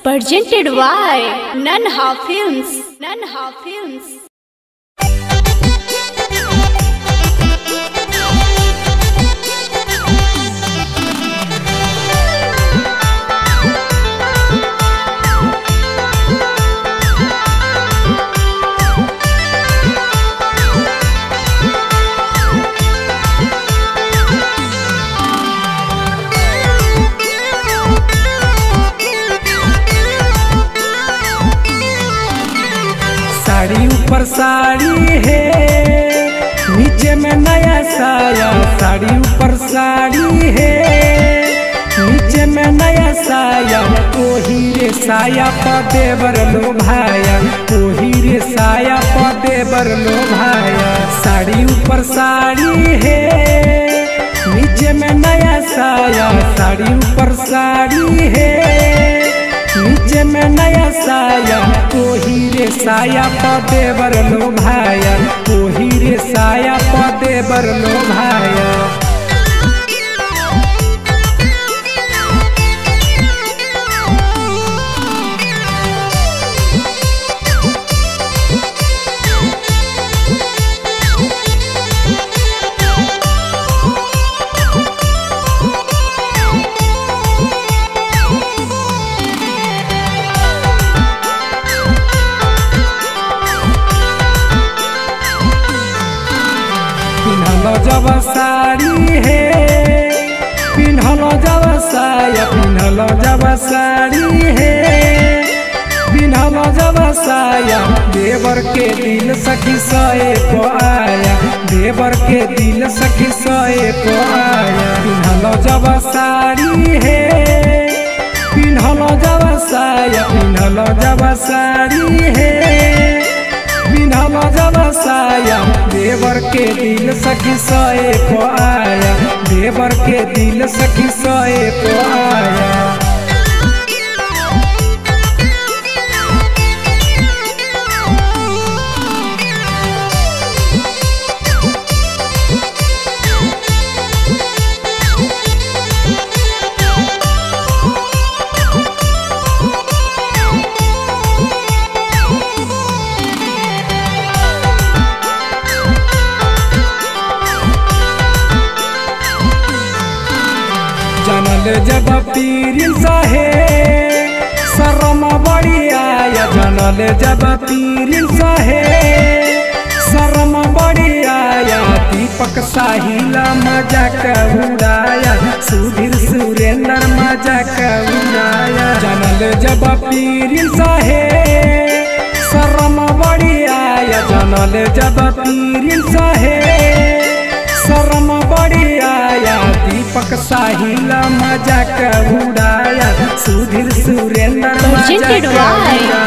Presented by Nanha Films. Nanha Films. Sari ऊपर साड़ी है, नीचे में नया साया। साड़ी ऊपर साड़ी है, नीचे में नया साया। ओही रे साया पदे बर लो भाया, ओही रे साया पदे बर लो भाया। साड़ी ऊपर साड़ी है, नीचे में नया साया। साड़ी ऊपर साड़ी है, नीचे में नया साया। ओही रे साया पदे बर लो भाया, ओही रे साया पदे बर लो भाया। पिन्हलो जब साड़ी है, पिन्हलो जब साया। पिन्हलो जब साड़ी है, पिन्हलो जब साया। देवर के दिल सखी सोए को आया, देवर के दिल सखी सोए को आया। पिन्हलो जब साड़ी है, पिन्हलो जब साया। पिन्हलो जब साड़ी है, पिन्हलो जब साया। देवर के दिल सखी सोए को आया, देवर के दिल सखी सोए को आया। जनल जब पीरिन साहे, शर्म बड़ी आया। जनल जब पीरिन साहे, शर्म बड़ी आया। दीपक साहिला मजाक उड़ाया, सुधीर सुरेंद्र मजाक उड़ाया। जनल जब पीरिन साहे, शर्म बड़ी आया। जनल जब पीरिन साहे, शर्म बड़ी आया। दीपक साहिला मजाक उड़ाया, सुधीर सुरेंद्र मजाक उड़ाया।